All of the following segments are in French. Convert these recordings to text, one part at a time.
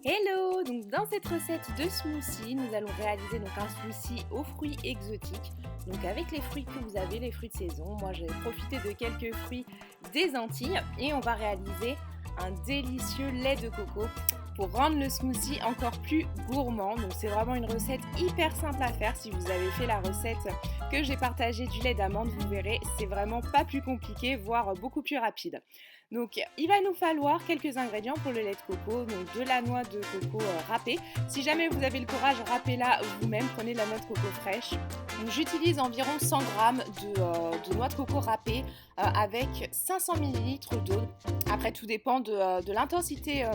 Hello! Donc dans cette recette de smoothie, nous allons réaliser donc un smoothie aux fruits exotiques. Donc avec les fruits que vous avez, les fruits de saison. Moi j'ai profité de quelques fruits des Antilles et on va réaliser un délicieux lait de coco pour rendre le smoothie encore plus gourmand. Donc c'est vraiment une recette hyper simple à faire. Si vous avez fait la recette que j'ai partagée du lait d'amande, vous verrez, c'est vraiment pas plus compliqué, voire beaucoup plus rapide. Donc il va nous falloir quelques ingrédients pour le lait de coco, donc de la noix de coco râpée. Si jamais vous avez le courage, râpez-la vous-même, prenez de la noix de coco fraîche. Donc, j'utilise environ 100 g de noix de coco râpée avec 500 ml d'eau. Après tout dépend de l'intensité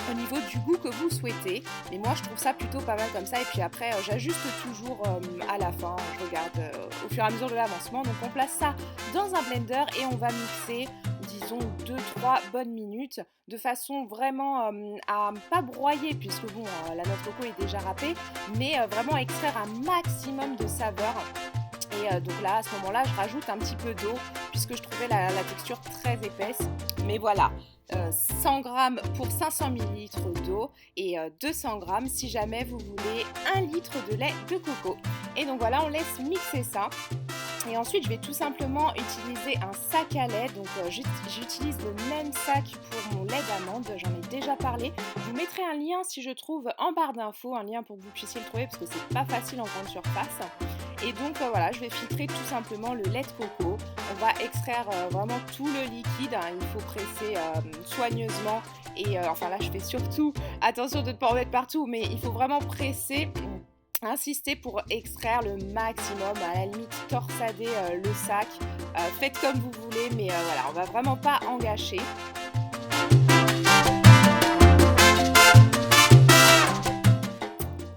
au niveau du goût que vous souhaitez. Mais moi je trouve ça plutôt pas mal comme ça. Et puis après j'ajuste toujours à la fin, je regarde au fur et à mesure de l'avancement. Donc on place ça dans un blender et on va mixer disons 2-3 bonnes minutes de façon vraiment à ne pas broyer puisque bon la noix de coco est déjà râpée, mais vraiment extraire un maximum de saveur. Et donc là, à ce moment-là, je rajoute un petit peu d'eau puisque je trouvais la texture très épaisse. Mais voilà, 100 g pour 500 ml d'eau et 200 g si jamais vous voulez 1 litre de lait de coco. Et donc voilà, on laisse mixer ça. Et ensuite, je vais tout simplement utiliser un sac à lait. Donc, j'utilise le même sac pour mon lait d'amande. J'en ai déjà parlé. Je vous mettrai un lien si je trouve en barre d'infos, un lien pour que vous puissiez le trouver parce que c'est pas facile en grande surface. Et donc voilà, je vais filtrer tout simplement le lait de coco. On va extraire vraiment tout le liquide. Il faut presser soigneusement. Et enfin là, je fais surtout attention de ne pas en mettre partout, mais il faut vraiment presser. Insister pour extraire le maximum, à la limite torsader le sac, faites comme vous voulez, mais voilà, on va vraiment pas en gâcher.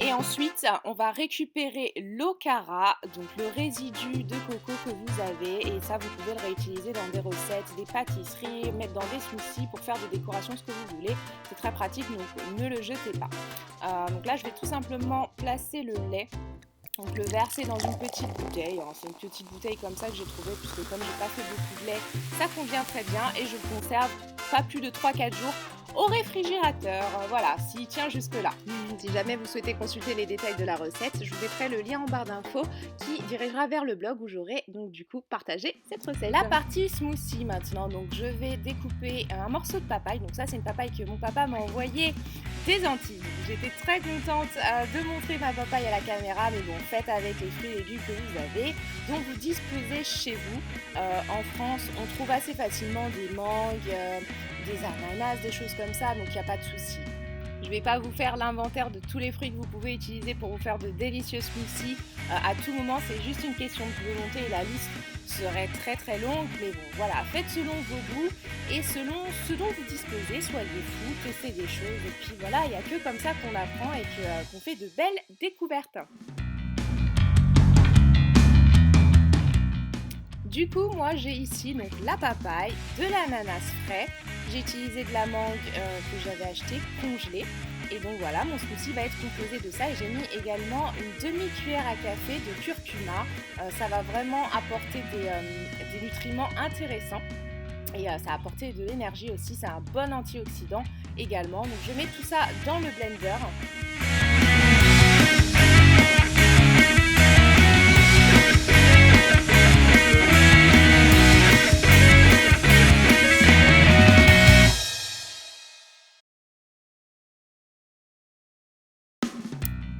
Et ensuite, on va récupérer l'okara, donc le résidu de coco que vous avez, et ça vous pouvez le réutiliser dans des recettes, des pâtisseries, mettre dans des smoothies pour faire des décorations, ce que vous voulez. C'est très pratique, donc ne le jetez pas. Donc là, je vais tout simplement placer le lait. Donc le verser dans une petite bouteille, c'est une petite bouteille comme ça que j'ai trouvée puisque comme j'ai pas fait beaucoup de lait, ça convient très bien et je le conserve pas plus de 3-4 jours au réfrigérateur. Voilà, s'il tient jusque là. Si jamais vous souhaitez consulter les détails de la recette, je vous mettrai le lien en barre d'infos qui dirigera vers le blog où j'aurai donc du coup partagé cette recette. La partie smoothie maintenant, donc je vais découper un morceau de papaye. Donc ça c'est une papaye que mon papa m'a envoyée des Antilles. J'étais très contente de montrer ma papaye à la caméra, mais bon, faites avec les fruits et légumes que vous avez, dont vous disposez chez vous. En France, on trouve assez facilement des mangues, des ananas, des choses comme ça, donc il n'y a pas de souci. Je ne vais pas vous faire l'inventaire de tous les fruits que vous pouvez utiliser pour vous faire de délicieux smoothies à tout moment, c'est juste une question de volonté et la liste serait très très longue, mais bon voilà, faites selon vos goûts et selon ce dont vous disposez, soyez fous, testez des choses et puis voilà, il n'y a que comme ça qu'on apprend et qu'on fait de belles découvertes. Du coup, moi j'ai ici donc la papaye, de l'ananas frais, j'ai utilisé de la mangue que j'avais acheté congelée. Et donc voilà, mon smoothie va être composé de ça et j'ai mis également une demi-cuillère à café de curcuma. Ça va vraiment apporter des nutriments intéressants et ça va apporter de l'énergie aussi, c'est un bon antioxydant également. Donc je mets tout ça dans le blender.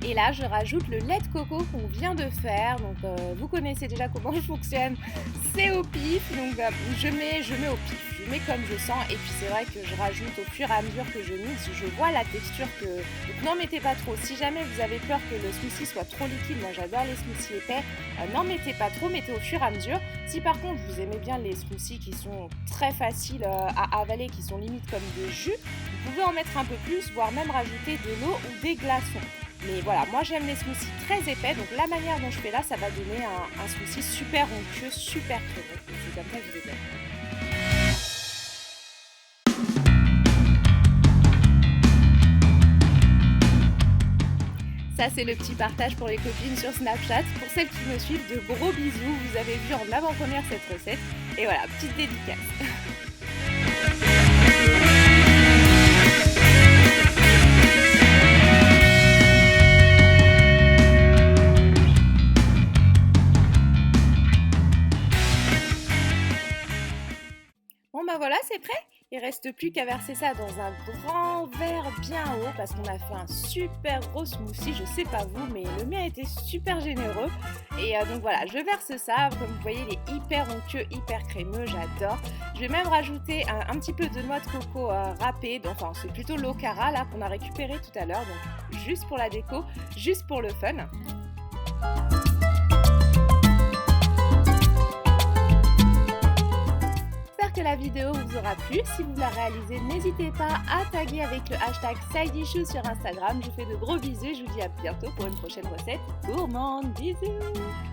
Et là, je rajoute le lait de coco qu'on vient de faire. Donc, vous connaissez déjà comment je fonctionne. C'est au pif. Donc, je mets au pif. Je mets comme je sens. Et puis, c'est vrai que je rajoute au fur et à mesure que je mixe. Je vois la texture que... Donc, n'en mettez pas trop. Si jamais vous avez peur que le smoothie soit trop liquide, moi j'adore les smoothies épais, n'en mettez pas trop. Mettez au fur et à mesure. Si par contre, vous aimez bien les smoothies qui sont très faciles à avaler, qui sont limite comme des jus, vous pouvez en mettre un peu plus, voire même rajouter de l'eau ou des glaçons. Mais voilà, moi j'aime les smoothies très épais, donc la manière dont je fais là, ça va donner un smoothie super onctueux, super crémeux. C'est comme ça que je vais faire. Ça c'est le petit partage pour les copines sur Snapchat. Pour celles qui me suivent, de gros bisous. Vous avez vu en avant-première cette recette. Et voilà, petite dédicace. reste plus qu'à verser ça dans un grand verre bien haut parce qu'on a fait un super gros smoothie, je sais pas vous, mais le mien a été super généreux. Et donc voilà, je verse ça, comme vous voyez il est hyper onctueux, hyper crémeux, j'adore. Je vais même rajouter un petit peu de noix de coco râpée, enfin c'est plutôt l'Okara là qu'on a récupéré tout à l'heure, donc juste pour la déco, juste pour le fun. Que la vidéo vous aura plu. Si vous la réalisez, n'hésitez pas à taguer avec le hashtag SideDishous sur Instagram. Je vous fais de gros bisous et je vous dis à bientôt pour une prochaine recette gourmande. Bisous!